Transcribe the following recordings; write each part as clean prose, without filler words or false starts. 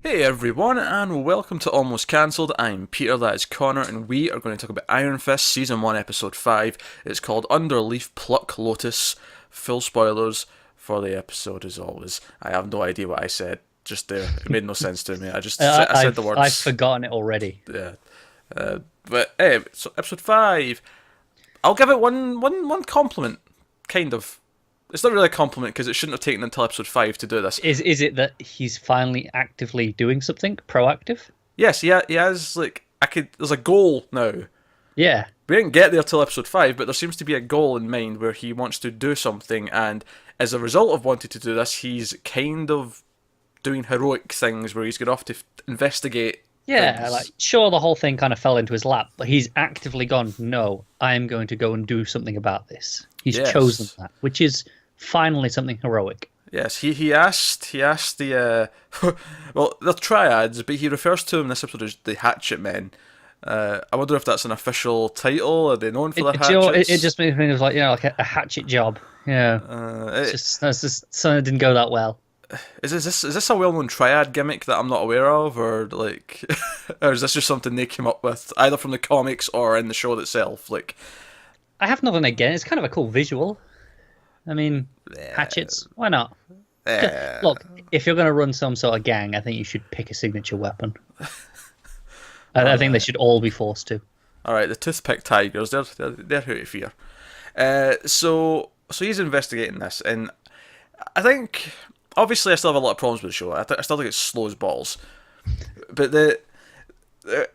Hey everyone, and welcome to Almost Cancelled. I'm Peter, that is Connor, and we are going to talk about Iron Fist Season 1, Episode 5. It's called Underleaf Pluck Lotus. Full spoilers for the episode as always. I have no idea what I said just there. It made no sense to me. I said the I've words. forgotten it already. Yeah. But hey, so Episode 5. I'll give it one compliment. Kind of. It's not really a compliment because it shouldn't have taken until Episode 5 to do this. Is it that he's finally actively doing something proactive? Yes, he has, like, there's a goal now. Yeah, We didn't get there till episode 5, but there seems to be a goal in mind where he wants to do something, and as a result of wanting to do this, he's kind of doing heroic things where he's going off to investigate yeah. Like things. sure, the whole thing kind of fell into his lap, but he's actively gone. No, I am going to go and do something about this. He's chosen Yes. that, which is finally something heroic. Yes, he asked the well, they're triads, but he refers to them in this episode as the Hatchet Men. I wonder if that's an official title. Are they known for their It hatchets? just made me think of like like a hatchet job. Yeah, It, that's just something that didn't go that well. is this a well-known triad gimmick that I'm not aware of, or like, or is this just something they came up with either from the comics or in the show itself? Like, I have nothing against. It's kind of a cool visual. I mean, hatchets. Why not? eh, Look, if you're going to run some sort of gang, I think you should pick a signature weapon. I think they should all be forced to. all right, the toothpick tigers, they're who to fear. So he's investigating this, and I think obviously I still have a lot of problems with the show. I still think it slows balls, but the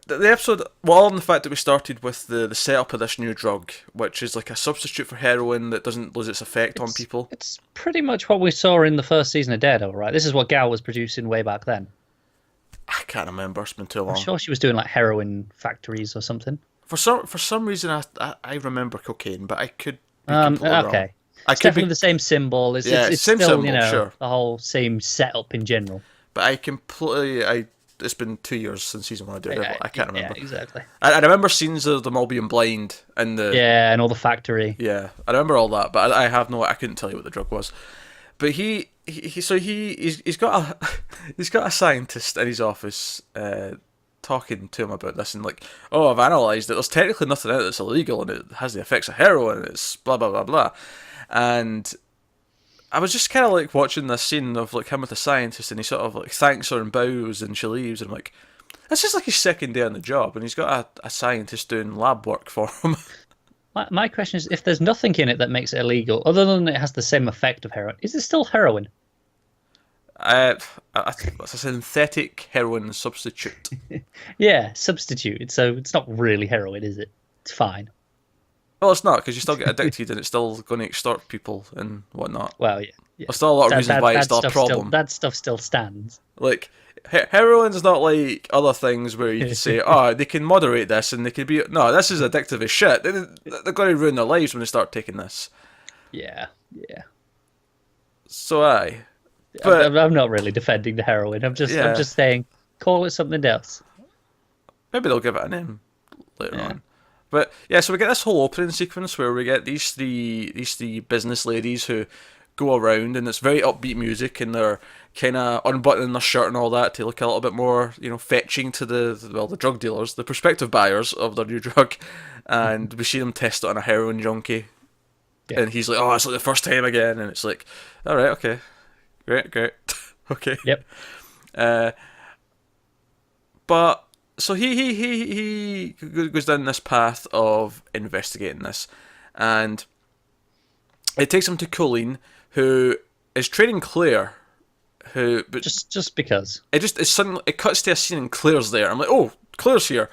episode, well, on the fact that we started with the setup of this new drug, which is like a substitute for heroin that doesn't lose its effect on people. It's pretty much what we saw in the first season of Daredevil, right? This is what Gal was producing way back then. I can't remember. It's been too I'm long. sure she was doing like heroin factories or something. For some reason, I remember cocaine, but I could be completely wrong. Okay. I It's could definitely be, the same symbol. yeah, It's same still, symbol, sure, the whole same setup in general. but I completely, I. It's been 2 years since season 1 of Daredevil. Yeah, I can't yeah, remember. exactly. I remember scenes of them all being blind and the Yeah, and all the factory. yeah. I remember all that, but I have no. I couldn't tell you what the drug was. But he's got a he's got a scientist in his office talking to him about this, and like, oh, I've analysed it. There's technically nothing in it that's illegal, and it has the effects of heroin. And it's blah blah blah blah, and I was just kind of like watching this scene of like him with the scientist, and he sort of like thanks her and bows, and she leaves, and I'm like, this is like his second day on the job, and he's got a scientist doing lab work for him. My question is, if there's nothing in it that makes it illegal, other than it has the same effect of heroin, is it still heroin? It's a synthetic heroin substitute. Yeah, substitute. So it's not really heroin, is it? It's fine. Well, it's not because you still get addicted, and it's still going to extort people and whatnot. Well, yeah, yeah. There's still a lot of reasons why it's still a problem. That stuff still stands. Like heroin's not like other things where you can say, "Oh, they can moderate this and they can be." No, this is addictive as shit. They're going to ruin their lives when they start taking this. Yeah, yeah. So aye, I'm, but I'm not really defending the heroin. I'm yeah, just saying, call it something else. maybe they'll give it a name later Yeah. on. But yeah, so we get this whole opening sequence where we get these three business ladies who go around, and it's very upbeat music, and they're kind of unbuttoning their shirt and all that to look a little bit more, fetching to the drug dealers, the prospective buyers of their new drug, and we see them test it on a heroin junkie, Yeah. and he's like, "Oh, it's like the first time again," and it's like, "All right, okay, great, okay." Yep. Uh, but so he goes down this path of investigating this, and it takes him to Colleen, who is training Claire, but Just because. it cuts to a scene and Claire's there. I'm like, oh, Claire's here.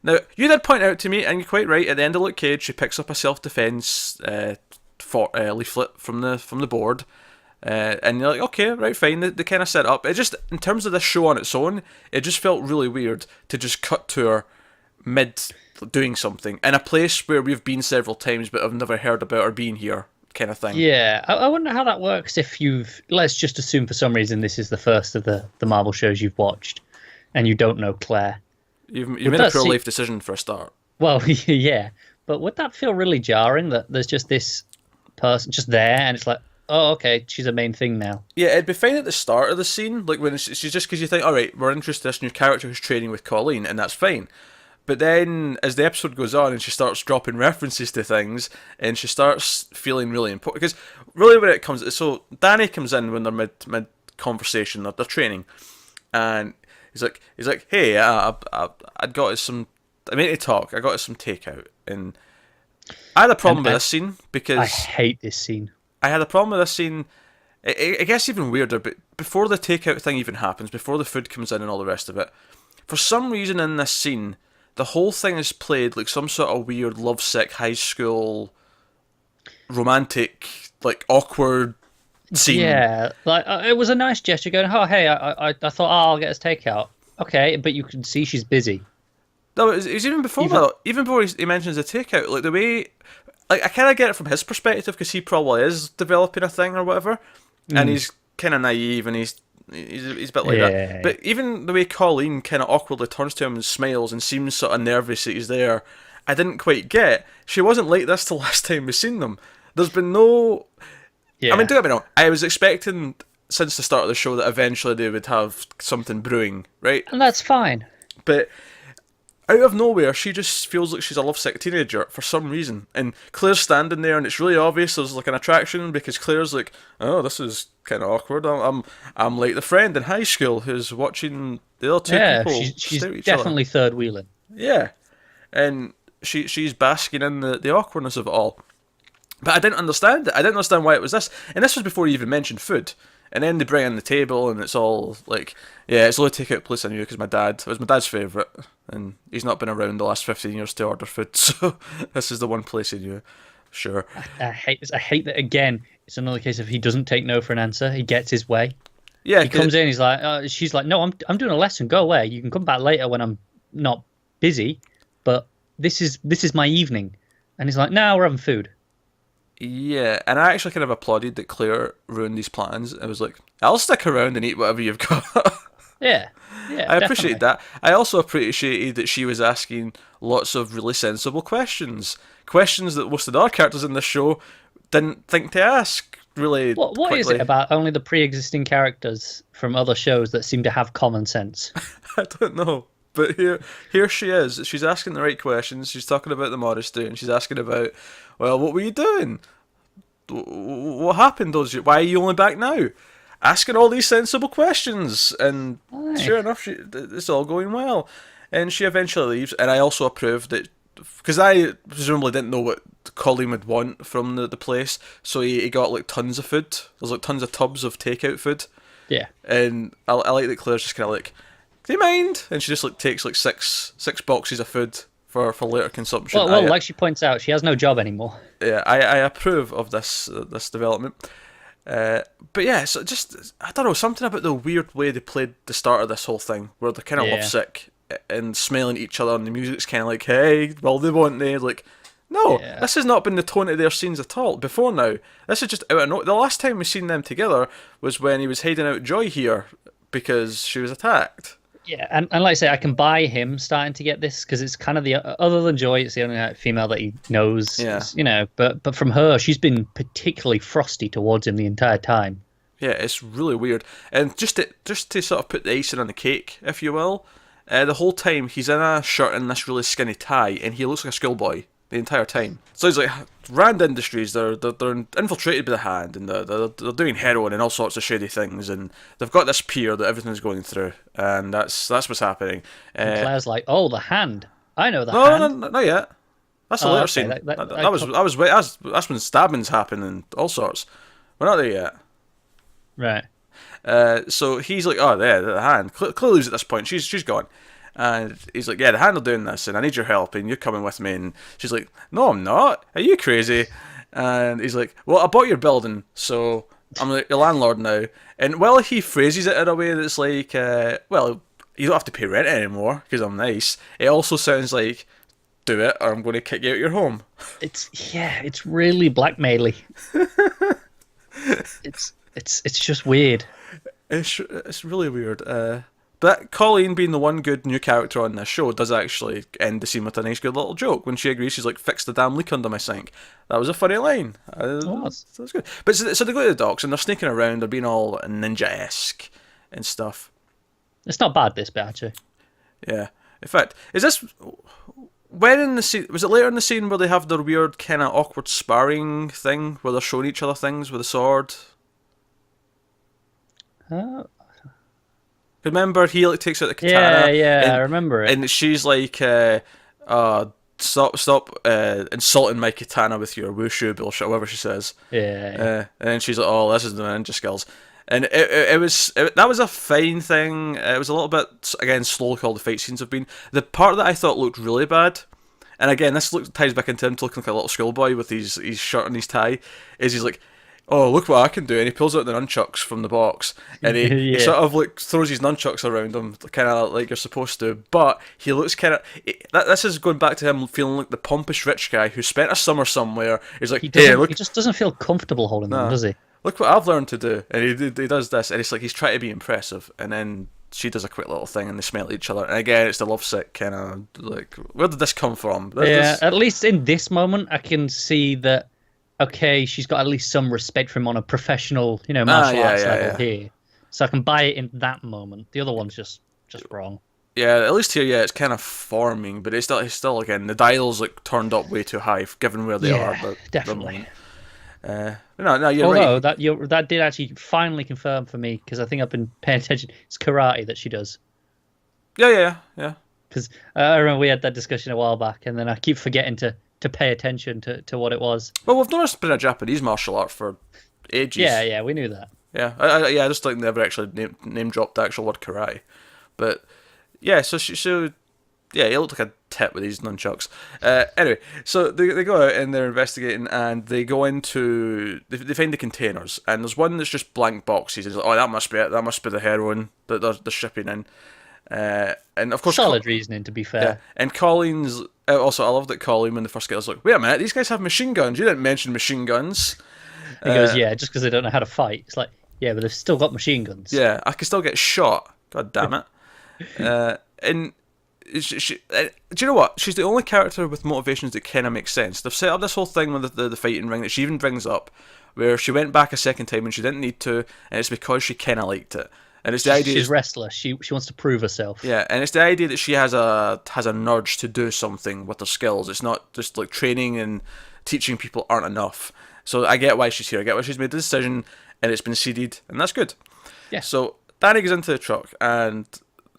Now you did point out to me, and you're quite right. At the end of Luke Cage, she picks up a self-defense leaflet from the board. And you're like, okay, right, fine. They kind of set up. It just, in terms of this show on its own, it just felt really weird to just cut to her mid doing something in a place where we've been several times, but I've never heard about her being here, kind of thing. Yeah, I wonder how that works if let's just assume for some reason this is the first of the Marvel shows you've watched and you don't know Claire. You've Would made a that pure see- life decision for a start. Well, yeah, but would that feel really jarring that there's just this person just there and it's like, oh, okay, she's a main thing now. Yeah, it'd be fine at the start of the scene, like when she's just because you think, all right, we're interested in this new character who's training with Colleen, and that's fine. But then, as the episode goes on, and she starts dropping references to things, and she starts feeling really important, because really when it comes, so Danny comes in when they're mid conversation, they're training, and he's like, hey, I got us some, I mean to talk, I got us some takeout, and I had a problem with this scene because I hate this scene. I had a problem with this scene. It gets even weirder, but before the takeout thing even happens, before the food comes in and all the rest of it, for some reason in this scene, the whole thing is played like some sort of weird lovesick high school romantic, like awkward scene. Yeah, like it was a nice gesture going, oh, hey, I thought, oh, I'll get us takeout. Okay, but you can see she's busy. No, it was even before that. Even before he mentions the takeout, like the way, like I kind of get it from his perspective because he probably is developing a thing or whatever, and he's kind of naive and he's a bit like that. But even the way Colleen kind of awkwardly turns to him and smiles and seems sort of nervous that he's there, I didn't quite get. She wasn't like this the last time we seen them. There's been no. Yeah. I mean, don't get me wrong. I was expecting since the start of the show that eventually they would have something brewing, right? And that's fine. But out of nowhere, she just feels like she's a lovesick teenager for some reason. And Claire's standing there, and it's really obvious there's like an attraction because Claire's like, "Oh, this is kind of awkward. I'm like the friend in high school who's watching the other two people she's stare at each definitely other." third wheeling. Yeah, and she's basking in the awkwardness of it all. But I didn't understand it. I didn't understand why it was this. And this was before he even mentioned food. And then they bring in the table, and it's all like, yeah, it's the only takeout place I knew because it was my dad's favourite, and he's not been around the last 15 years to order food, so this is the one place he knew. Sure. I hate this. I hate that again. It's another case of he doesn't take no for an answer. He gets his way. Yeah, he comes in. He's like, she's like, no, I'm doing a lesson. Go away. You can come back later when I'm not busy, but this is my evening. And he's like, no, we're having food. Yeah, and I actually kind of applauded that Claire ruined these plans. I was like, I'll stick around and eat whatever you've got. Yeah, I appreciate that. I also appreciated that she was asking lots of really sensible questions. Questions that most of the other characters in this show didn't think to ask, really. What is it about only the pre-existing characters from other shows that seem to have common sense? I don't know. But here she is. She's asking the right questions. She's talking about the modesty, and she's asking about, well, what were you doing? What happened? Why are you only back now? Asking all these sensible questions, and sure enough, it's all going well. And she eventually leaves, and I also approved that, because I presumably didn't know what Colleen would want from the place, so he got like tons of food. There's like tons of tubs of takeout food. Yeah. And I like that Claire's just kind of like, do you mind? And she just like takes like six boxes of food for later consumption. Well, like she points out, she has no job anymore. Yeah, I approve of this development. But yeah, so just, I don't know, something about the weird way they played the start of this whole thing, where they're kind of lovesick and smelling at each other, and the music's kind of like, hey, well, they want they like. No, this has not been the tone of their scenes at all before now. This is just out of the last time we seen them together was when he was hiding out Joy here because she was attacked. Yeah, and like I say, I can buy him starting to get this because it's kind of the other than Joy, it's the only female that he knows. Yeah. You know, but from her, she's been particularly frosty towards him the entire time. Yeah, it's really weird. And just to sort of put the icing on the cake, if you will, the whole time he's in a shirt and this really skinny tie, and he looks like a schoolboy the entire time. So he's like, Rand Industries, they're infiltrated by the Hand, and they're doing heroin and all sorts of shady things, and they've got this pier that everything's going through, and that's what's happening. And Claire's like, oh, the Hand. I know the Hand. No, not yet. That's a later scene. That's when stabbings happen and all sorts. We're not there yet. Right. So he's like, oh, yeah, the Hand. Clearly at this point, she's gone. And he's like, yeah, the Hand are doing this, and I need your help, and you're coming with me. And she's like, no, I'm not. Are you crazy? And he's like, well, I bought your building, so I'm like your landlord now. And while he phrases it in a way that's like, well, you don't have to pay rent anymore because I'm nice, it also sounds like, do it, or I'm going to kick you out of your home. It's really blackmaily. it's just weird. It's really weird. But Colleen, being the one good new character on this show, does actually end the scene with a nice good little joke. When she agrees, she's like, "Fix the damn leak under my sink." That was a funny line. That's good. But so they go to the docks and they're sneaking around. They're being all ninja-esque and stuff. It's not bad, this bit, actually. Yeah. In fact, is this when in the scene? Was it later in the scene where they have their weird kind of awkward sparring thing where they're showing each other things with a sword? Uh, Remember, he like takes out the katana. yeah, I remember it. And she's like, stop insulting my katana with your wushu bullshit, whatever she says. Yeah. And then she's like, oh, this is the ninja skills. And that was a fine thing. It was a little bit, again, slow like all the fight scenes have been. The part that I thought looked really bad, and again, this ties back into him looking like a little schoolboy with his shirt and his tie, is he's like, oh, look what I can do. And he pulls out the nunchucks from the box. And he sort of like throws his nunchucks around him, kind of like you're supposed to. But he looks kind of... This is going back to him feeling like the pompous rich guy who spent a summer somewhere. He's like, hey, look... He just doesn't feel comfortable holding them, does he? Look what I've learned to do. And he does this. And it's like he's trying to be impressive. And then she does a quick little thing and they smell at each other. And again, it's the lovesick kind of like, where did this come from? At least in this moment, I can see that... Okay, she's got at least some respect for him on a professional, martial arts level here. So I can buy it in that moment. The other one's just wrong. Yeah, at least here, it's kind of forming, but it's still again, the dial's like turned up way too high given where they are. But definitely. No, you're Although right. that did actually finally confirm for me, because I think I've been paying attention. It's karate that she does. Yeah. Because I remember we had that discussion a while back, and then I keep forgetting to pay attention to what it was. Well, we've noticed it's been a Japanese martial art for ages. Yeah, we knew that. Yeah, I just like never actually name dropped the actual word karate. But yeah, so he looked like a tit with these nunchucks. Anyway, so they go out and they're investigating, and they go into they find the containers, and there's one that's just blank boxes. It's like, oh, that must be it. That must be the heroin that they're shipping in. And of course, solid reasoning, to be fair. Yeah, and Colleen's also, I love that Colleen, when they first get, was like, wait a minute, these guys have machine guns. You didn't mention machine guns. He goes, yeah, just because they don't know how to fight. It's like, yeah, but they've still got machine guns. Yeah, I can still get shot. God damn it. And do you know what? She's the only character with motivations that kind of make sense. They've set up this whole thing with the fighting ring that she even brings up, where she went back a second time and she didn't need to, and it's because she kind of liked it. And it's the idea she's restless. She wants to prove herself. Yeah, and it's the idea that she has a nudge to do something with her skills. It's not just like training and teaching people aren't enough. So I get why she's here. I get why she's made the decision, and it's been seeded, and that's good. Yeah. So Danny goes into the truck, and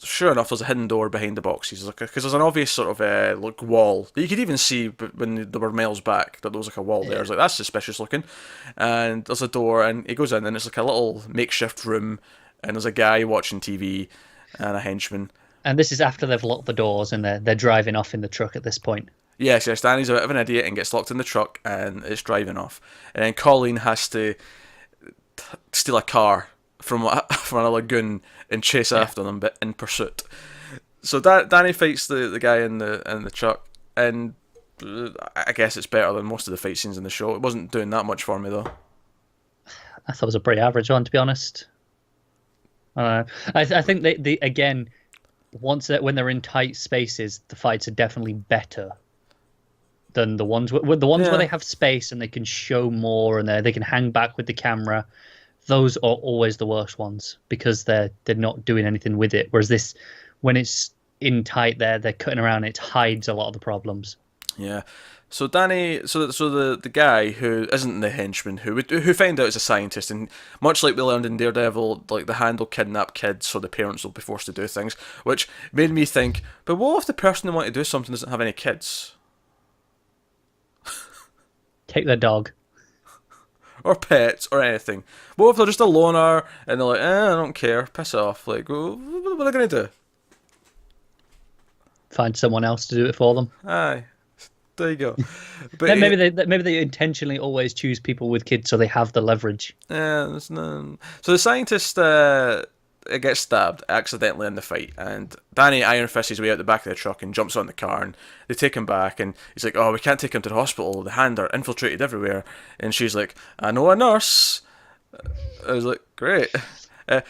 sure enough, there's a hidden door behind the boxes. Because there's an obvious sort of like wall that you could even see when they were miles back that there was like a wall there. I was like, that's suspicious looking. And there's a door, and he goes in, and it's like a little makeshift room. And there's a guy watching TV and a henchman. And this is after they've locked the doors and they're driving off in the truck at this point. Yes, Danny's a bit of an idiot and gets locked in the truck and it's driving off. And then Colleen has to steal a car from another goon and chase after them, but in pursuit. So Danny fights the guy in the truck, and I guess it's better than most of the fight scenes in the show. It wasn't doing that much for me though. I thought it was a pretty average one, to be honest. I think they again, when they're in tight spaces, the fights are definitely better than the ones where they have space and they can show more and they can hang back with the camera. Those are always the worst ones because they're not doing anything with it. Whereas this, when it's in tight, they're cutting around. It hides a lot of the problems. Yeah. So Danny, so the guy who isn't the henchman, who found out is a scientist, and much like we learned in Daredevil, like the Hand will kidnap kids, so the parents will be forced to do things, which made me think, but what if the person who wanted to do something doesn't have any kids? Take their dog. Or pets, or anything. What if they're just a loner, and they're like, I don't care, piss off, like, what are they going to do? Find someone else to do it for them. Aye. There you go. But maybe they intentionally always choose people with kids so they have the leverage. Yeah, there's no. So the scientist gets stabbed accidentally in the fight, and Danny iron fists his way out the back of the truck and jumps on the car, and they take him back, and he's like, "Oh, we can't take him to the hospital. The Hand are infiltrated everywhere." And she's like, "I know a nurse." I was like, "Great." And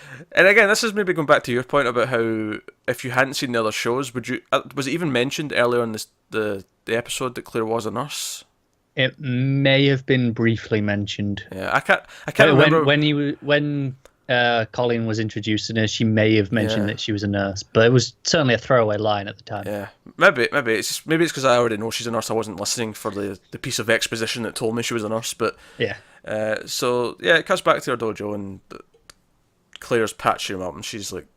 again, this is maybe going back to your point about how if you hadn't seen the other shows, would you? Was it even mentioned earlier in the episode that Claire was a nurse? It may have been briefly mentioned. Yeah, I can't remember when Colleen was introducing her. She may have mentioned that she was a nurse, but it was certainly a throwaway line at the time. Yeah, maybe it's because I already know she's a nurse. I wasn't listening for the piece of exposition that told me she was a nurse. But yeah. So yeah, it cuts back to her dojo and Claire's patching him up, and she's like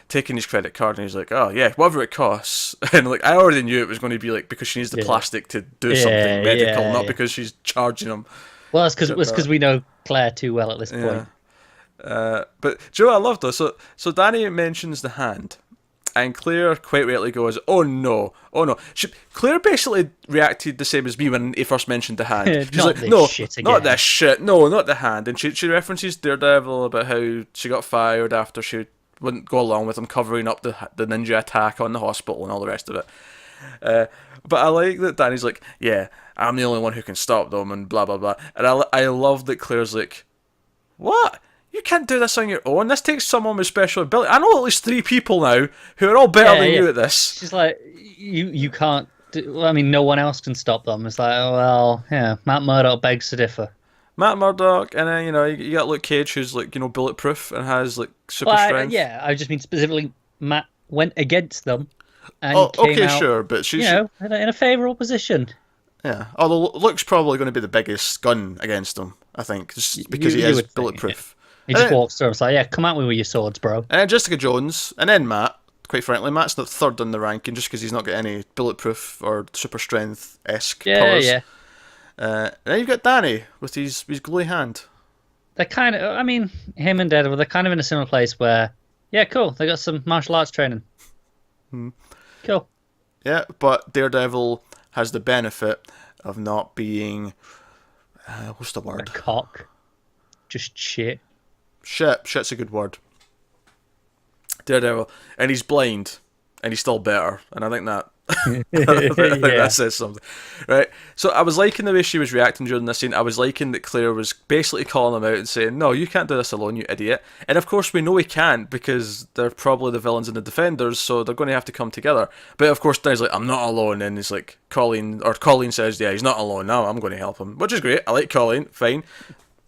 taking his credit card, and he's like, "Oh yeah, whatever it costs." And like I already knew it was going to be like because she needs the plastic to do something medical, not because she's charging him. Well, it's because we know Claire too well at this point. But Joe, I love this. So Danny mentions the hand, and Claire quite rightly goes, "Oh no, oh no." Claire basically reacted the same as me when he first mentioned the hand. She's like, "No, not this shit. No, not the hand." And she references Daredevil about how she got fired after she wouldn't go along with him covering up the ninja attack on the hospital and all the rest of it. But I like that Danny's like, "Yeah, I'm the only one who can stop them," and blah blah blah. And I love that Claire's like, "What? You can't do this on your own. This takes someone with special ability. I know at least 3 people now who are all better than you at this." She's like, you can't. I mean, no one else can stop them. It's like, oh, well, yeah. Matt Murdock begs to differ. Matt Murdock, and then you got Luke Cage, who's like bulletproof and has like super strength. I just mean specifically Matt went against them. And okay, out, sure, but she's in a favourable position. Yeah, although Luke's probably going to be the biggest gun against them, I think, just because he is bulletproof. He just walks through and is like, "Yeah, come at me with your swords, bro." And then Jessica Jones, and then Matt. Quite frankly, Matt's the third in the ranking just because he's not got any bulletproof or super strength-esque powers. Yeah. And then you've got Danny with his glowy hand. They're kind of, I mean, him and Daredevil, they're kind of in a similar place where, yeah, cool, they got some martial arts training. Cool. Yeah, but Daredevil has the benefit of not being, what's the word? A cock. Just shit. Shit's a good word. Daredevil, and he's blind, and he's still better, and I think that that says something, right? So I was liking the way she was reacting during this scene. I was liking that Claire was basically calling him out and saying, "No, you can't do this alone, you idiot." And of course, we know he can't because they're probably the villains and the defenders, so they're going to have to come together. But of course, Danny's like, "I'm not alone," and he's like, Colleen says, "Yeah, he's not alone now. I'm going to help him," which is great. I like Colleen, fine,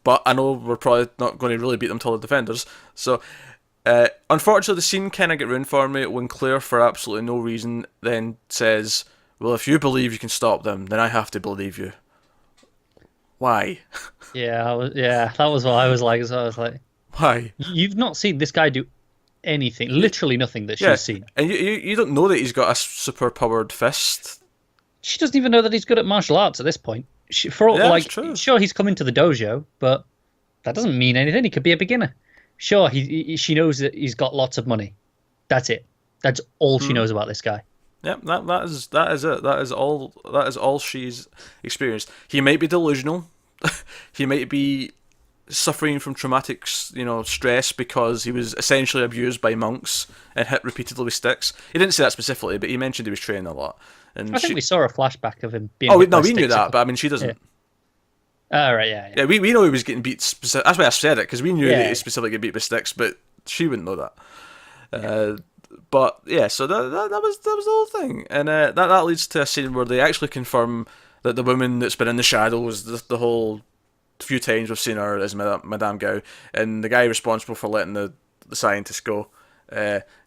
but I know we're probably not going to really beat them till the defenders. So. Unfortunately, the scene kind of get ruined for me when Claire, for absolutely no reason, then says, "Well, if you believe you can stop them, then I have to believe you." Why? Yeah, that was what I was like. So I was like, why? You've not seen this guy do anything, literally nothing that she's seen. And you don't know that he's got a super powered fist. She doesn't even know that he's good at martial arts at this point. Sure, he's coming to the dojo, but that doesn't mean anything. He could be a beginner. Sure, she knows that he's got lots of money. That's it. That's all she knows about this guy. Yep, that is it. That is all she's experienced. He might be delusional. He might be suffering from traumatic, stress because he was essentially abused by monks and hit repeatedly with sticks. He didn't say that specifically, but he mentioned he was training a lot. And I think we saw a flashback of him being. Oh no, we knew that, but I mean, she doesn't. Yeah. Oh, right, yeah. Yeah, we know he was getting beat. That's why I said it, because we knew that he specifically get beat with sticks, but she wouldn't know that. But yeah, so that was the whole thing, and that leads to a scene where they actually confirm that the woman that's been in the shadows the whole few times we've seen her is Madame Gao, and the guy responsible for letting the scientist go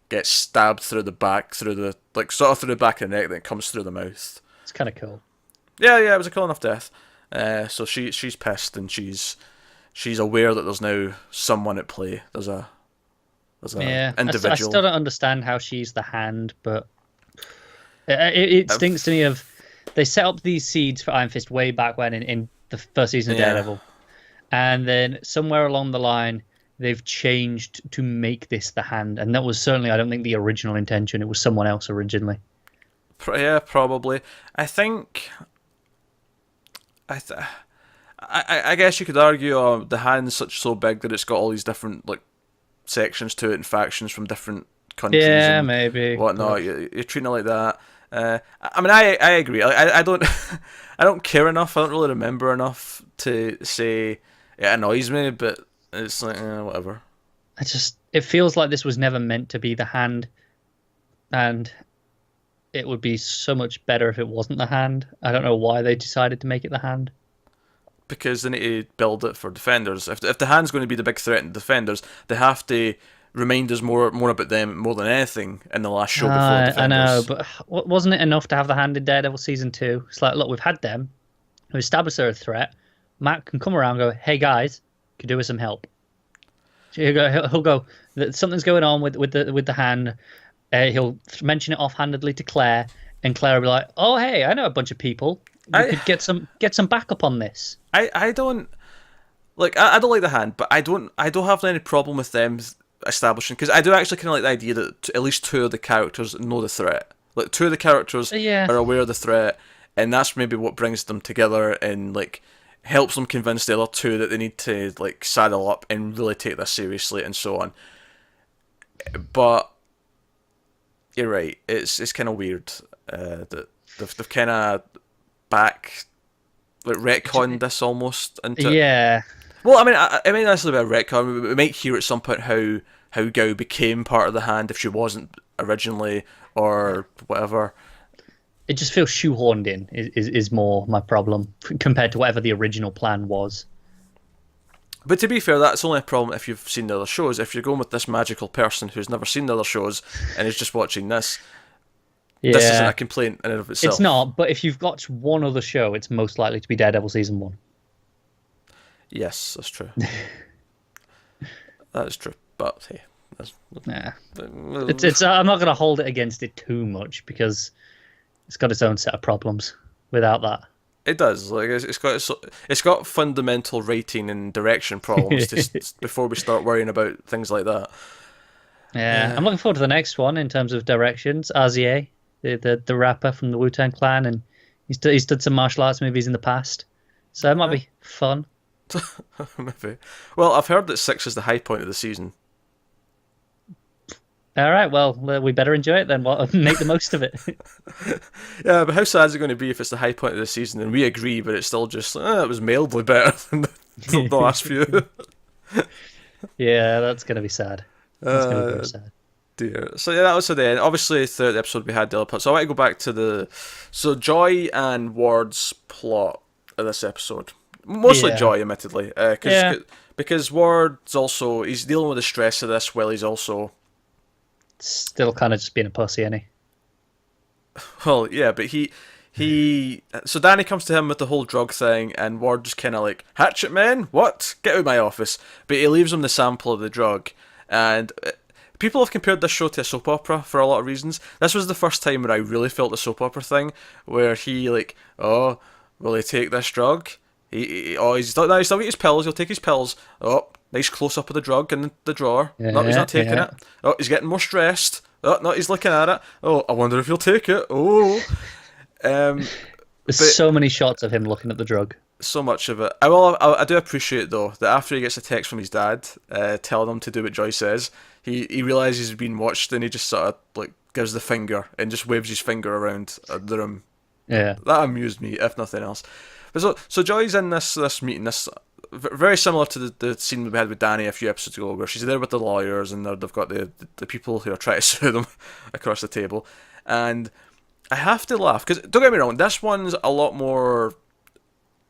gets stabbed through the back, through the back of the neck, then it comes through the mouth. It's kind of cool. Yeah, it was a cool enough death. So she's pissed, and she's aware that there's now someone at play. There's a individual. I still don't understand how she's the hand, but it stinks to me of they set up these seeds for Iron Fist way back when in the first season of Daredevil, and then somewhere along the line they've changed to make this the hand, and that was certainly, I don't think, the original intention. It was someone else originally. Yeah, probably. I think. I guess you could argue the hand's so big that it's got all these different sections to it and factions from different countries. Yeah, and maybe whatnot. You're treating it like that. I mean, I agree. I don't I don't care enough. I don't really remember enough to say it annoys me, but it's like whatever. it feels like this was never meant to be the hand, and it would be so much better if it wasn't the hand. I don't know why they decided to make it the hand. Because they need to build it for defenders. If the hand's going to be the big threat in defenders, they have to remind us more about them more than anything in the last show before defenders. I know, but wasn't it enough to have the hand in Daredevil season 2? It's like, look, we've had them. We established they're a threat. Matt can come around and go, hey guys, could do with some help. He'll go, something's going on with the hand. He'll mention it offhandedly to Claire, and Claire will be like, oh hey, I know a bunch of people. We could get some backup on this. I don't like I don't like the hand, but I don't have any problem with them establishing, because I do actually kind of like the idea that at least 2 of the characters know the threat. Like 2 of the characters are aware of the threat, and that's maybe what brings them together and like helps them convince the other 2 that they need to like saddle up and really take this seriously and so on. But you're right, it's kind of weird that they've kind of retconned this almost into. Yeah. Well, I mean that's a bit of a retcon. We might hear at some point how Gao became part of the hand if she wasn't originally, or whatever. It just feels shoehorned in. Is more my problem compared to whatever the original plan was. But to be fair, that's only a problem if you've seen the other shows. If you're going with this magical person who's never seen the other shows and is just watching this, this isn't a complaint in and of itself. It's not, but if you've got one other show, it's most likely to be Daredevil season 1. Yes, that's true. That is true. But hey, it's I'm not going to hold it against it too much because it's got its own set of problems without that. It does. Like it's got fundamental writing and direction problems just before we start worrying about things like that. Yeah, I'm looking forward to the next one in terms of directions. RZA, the rapper from the Wu-Tang Clan, and he's done some martial arts movies in the past, so it might be fun. Maybe. Well, I've heard that 6 is the high point of the season. All right, well, we better enjoy it then. Make the most of it. Yeah, but how sad is it going to be if it's the high point of the season and we agree, but it's still just, it was mildly better than the last few. Yeah, that's going to be sad. That's going to be very sad. Dear. So yeah, that was the end. Obviously, throughout the episode we had the other plot. So I want to go back to so Joy and Ward's plot of this episode. Mostly Joy, admittedly, because Ward's also, he's dealing with the stress of this while he's also still kind of just being a pussy, isn't he? Well, yeah, but so Danny comes to him with the whole drug thing, and Ward just kind of like, hatchet man, what? Get out of my office. But he leaves him the sample of the drug, and people have compared this show to a soap opera for a lot of reasons. This was the first time where I really felt the soap opera thing, where he like, oh, will he take this drug? He's still get his pills. He'll take his pills. Oh, nice close up of the drug in the drawer. No, he's not taking it. Oh, he's getting more stressed. Oh, no, he's looking at it. Oh, I wonder if he'll take it. Oh, there's so many shots of him looking at the drug. So much of it. I do appreciate though that after he gets a text from his dad, telling him to do what Joy says, he realizes he's being watched, and he just sort of like gives the finger and just waves his finger around the room. Yeah, that amused me, if nothing else. But so Joy's in this meeting, this very similar to the scene we had with Danny a few episodes ago, where she's there with the lawyers and they've got the people who are trying to sue them across the table, and I have to laugh because don't get me wrong, this one's a lot more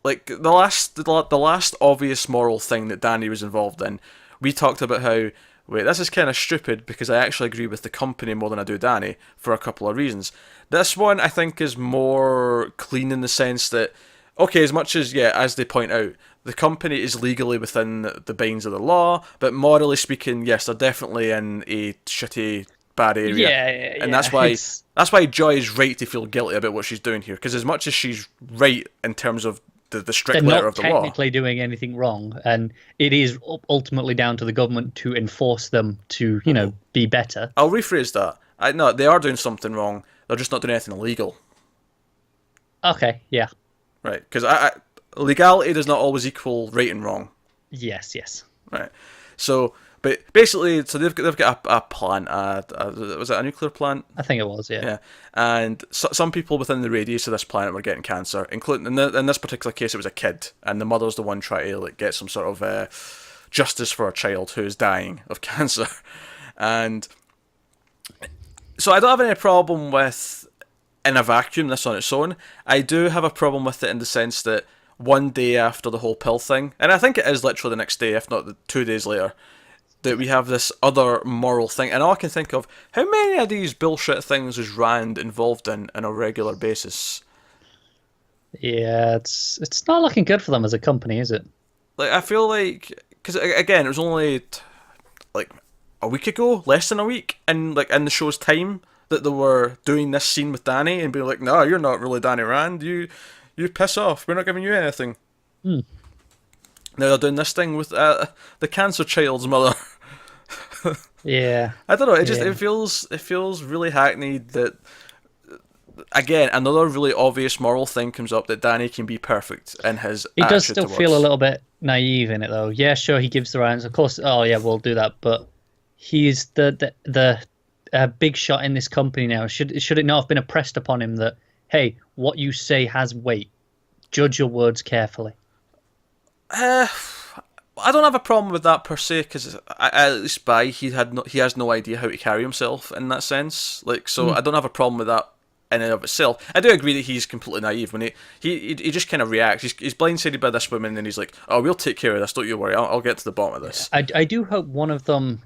like the last obvious moral thing that Danny was involved in. We talked about how this is kind of stupid because I actually agree with the company more than I do Danny for a couple of reasons. This one I think is more clean in the sense that, okay, as much as, as they point out, the company is legally within the binds of the law, but morally speaking, yes, they're definitely in a shitty, bad area. Yeah. And that's why Joy is right to feel guilty about what she's doing here, because as much as she's right in terms of the strict letter of the law, they're not technically doing anything wrong, and it is ultimately down to the government to enforce them to, be better. I'll rephrase that. No, they are doing something wrong. They're just not doing anything illegal. Okay, yeah. Right, because legality does not always equal right and wrong. Yes. Right. So, but basically, so they've got a plant. Was it a nuclear plant? I think it was. Yeah. Yeah. And some people within the radius of this planet were getting cancer, including in this particular case, it was a kid, and the mother's the one trying to like get some sort of justice for a child who is dying of cancer. And so I don't have any problem with in a vacuum this on its own. I do have a problem with it in the sense that one day after the whole pill thing, and I think it is literally the next day, if not 2 days later, that we have this other moral thing. And all I can think of, how many of these bullshit things is Rand involved in on a regular basis? Yeah, it's not looking good for them as a company, is it? Like, I feel like, because again, it was only like a week ago, less than a week, and like in the show's time, that they were doing this scene with Danny and being like, "No, you're not really Danny Rand. You piss off. We're not giving you anything." Hmm. Now they're doing this thing with the cancer child's mother. Yeah. I don't know. It feels really hackneyed that. Again, another really obvious moral thing comes up that Danny can be perfect in his. He does still towards. feel a little bit naive in it, though. Yeah, sure, he gives the rounds. Of course, oh yeah, we'll do that. But he's the big shot in this company now. Should it not have been impressed upon him that, hey, what you say has weight. Judge your words carefully. I don't have a problem with that per se, because at least he has no idea how to carry himself in that sense. Like, so I don't have a problem with that in and of itself. I do agree that he's completely naive when he just kind of reacts. He's blindsided by this woman, and he's like, "Oh, we'll take care of this. Don't you worry. I'll get to the bottom of this." I do hope one of them,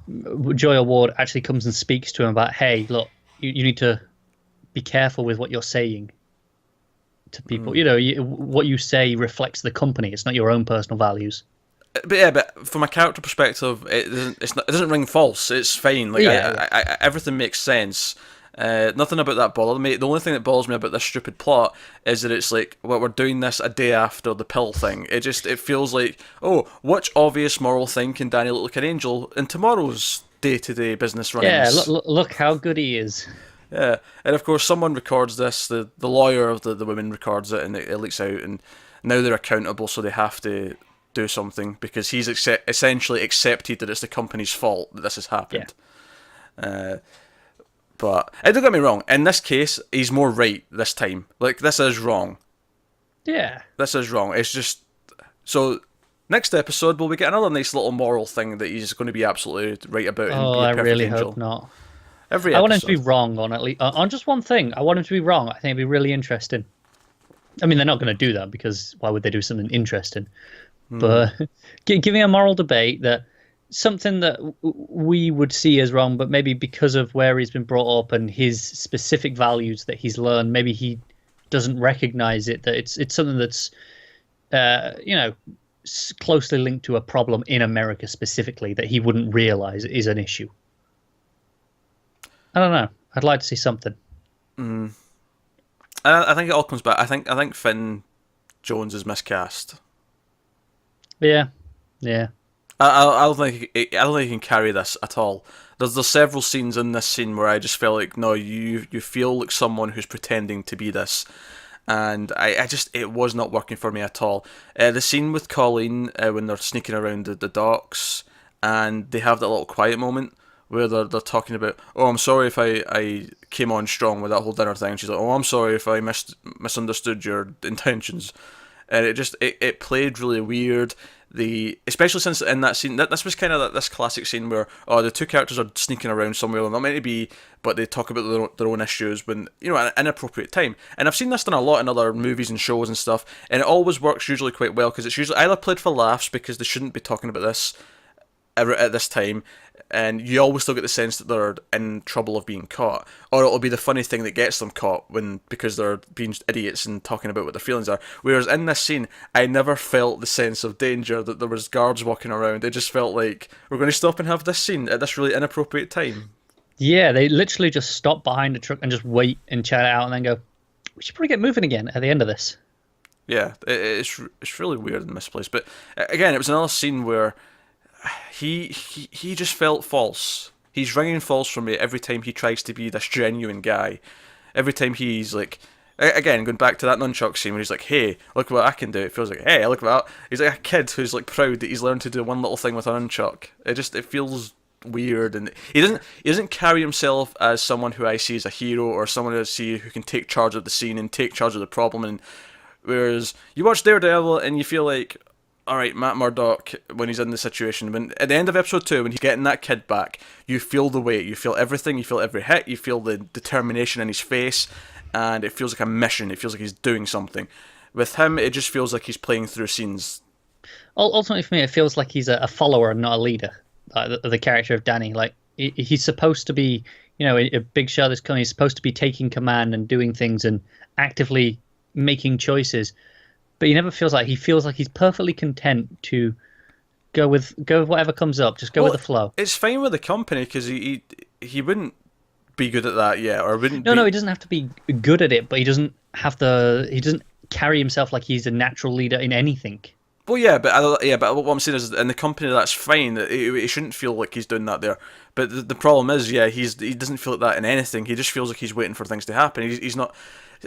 Joy Ward, actually comes and speaks to him about, hey, look, you need to be careful with what you're saying to people. You know, what you say reflects the company. It's not your own personal values. But from a character perspective, it doesn't ring false. It's fine. Like, everything makes sense. Nothing about that bothered me. The only thing that bothers me about this stupid plot is that it's like, well, we're doing this a day after the pill thing. It feels like, oh, which obvious moral thing can Danny look like an angel in tomorrow's day-to-day business runnings? Yeah, look how good he is. Yeah, and of course someone records this. The lawyer of the woman records it, and it leaks out, and now they're accountable, so they have to do something because he's essentially accepted that it's the company's fault that this has happened. Yeah. But don't get me wrong, in this case, he's more right this time. Like, this is wrong. Yeah. This is wrong. It's just... So, next episode, will we get another nice little moral thing that he's going to be absolutely right about? Oh, I really hope not. Every episode. I want him to be wrong on at least on just one thing. I want him to be wrong. I think it'd be really interesting. I mean, they're not going to do that because why would they do something interesting? But giving a moral debate that... something that we would see as wrong, but maybe because of where he's been brought up and his specific values that he's learned, maybe he doesn't recognize it, that it's something that's closely linked to a problem in America specifically that he wouldn't realize is an issue. I don't know. I'd like to see something. I think it all comes back. I think Finn Jones is miscast. Yeah. I don't think he can carry this at all. There's several scenes in this scene where I just feel like, no, you feel like someone who's pretending to be this, and it was not working for me at all. The scene with Colleen when they're sneaking around the docks and they have that little quiet moment where they're talking about, oh, I'm sorry if I came on strong with that whole dinner thing. She's like, oh, I'm sorry if I misunderstood your intentions, and it played really weird. Especially since in that scene, this was kind of this classic scene where the two characters are sneaking around somewhere they're not meant to be, but they talk about their own issues when at an inappropriate time. And I've seen this done a lot in other movies and shows and stuff, and it always works usually quite well because it's usually either played for laughs because they shouldn't be talking about this at this time, and you always still get the sense that they're in trouble of being caught, or it'll be the funny thing that gets them caught because they're being idiots and talking about what their feelings are. Whereas in this scene, I never felt the sense of danger that there was guards walking around. It just felt like we're going to stop and have this scene at this really inappropriate time. Yeah, they literally just stop behind a truck and just wait and chat it out, and then go, "We should probably get moving again at the end of this." Yeah, it's really weird and misplaced. But again, it was another scene where he just felt false. He's ringing false for me every time he tries to be this genuine guy. Every time he's like, again, going back to that nunchuck scene where he's like, hey, look what I can do. It feels like, hey, look what he's like a kid who's like proud that he's learned to do one little thing with a nunchuck. It feels weird, and he doesn't carry himself as someone who I see as a hero or someone who I see who can take charge of the scene and take charge of the problem. And whereas you watch Daredevil and you feel like, all right, Matt Murdock, when he's in the situation, when at the end of episode 2, when he's getting that kid back, you feel the weight, you feel everything, you feel every hit, you feel the determination in his face, and it feels like a mission. It feels like he's doing something. With him, it just feels like he's playing through scenes. Ultimately, for me, it feels like he's a follower and not a leader. Like the character of Danny, like he's supposed to be, a big show that's coming. He's supposed to be taking command and doing things and actively making choices. But he never feels like he's perfectly content to go with whatever comes up. Just go with the flow. It's fine with the company because he wouldn't be good at that yet, or wouldn't. No, he doesn't have to be good at it, but he doesn't carry himself like he's a natural leader in anything. Well, yeah, but what I'm saying is, in the company, that's fine. He shouldn't feel like he's doing that there. But the problem is, he doesn't feel like that in anything. He just feels like he's waiting for things to happen. He's not.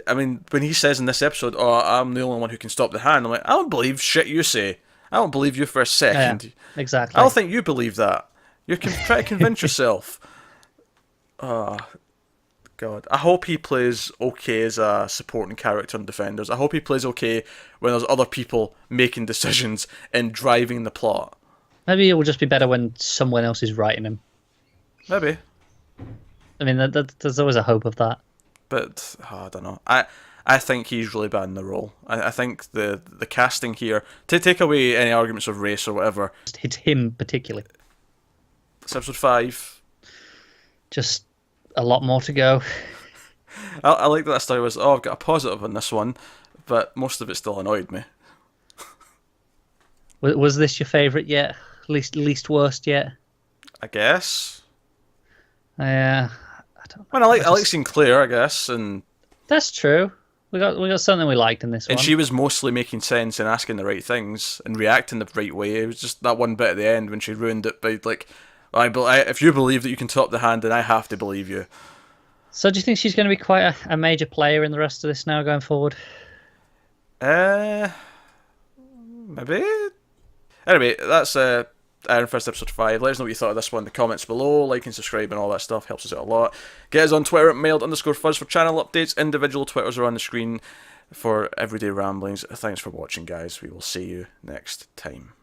I mean, when he says in this episode, "Oh, I'm the only one who can stop the hand," I'm like, I don't believe shit you say. I don't believe you for a second. Yeah, exactly. I don't think you believe that. You're trying to convince yourself. Oh, God. I hope he plays okay as a supporting character in Defenders. I hope he plays okay when there's other people making decisions and driving the plot. Maybe it will just be better when someone else is writing him. Maybe. I mean, there's always a hope of that. But, I don't know. I think he's really bad in the role. I think the casting here, to take away any arguments of race or whatever. It's him particularly. It's episode 5. Just a lot more to go. I like that story was, I've got a positive on this one, but most of it still annoyed me. Was this your favourite yet? Least worst yet? I guess. Yeah. I don't know. Well, I like Sinclair, I guess, and that's true. We got something we liked in this one. And she was mostly making sense and asking the right things and reacting the right way. It was just that one bit at the end when she ruined it by like, if you believe that you can top the hand, then I have to believe you. So do you think she's going to be quite a major player in the rest of this now going forward? Maybe. Anyway, that's Iron Fist episode 5. Let us know what you thought of this one in the comments below. Like and subscribe and all that stuff helps us out a lot. Get us on Twitter at mailed_fuzz for channel updates. Individual Twitters are on the screen for everyday ramblings. Thanks for watching, guys. We will see you next time.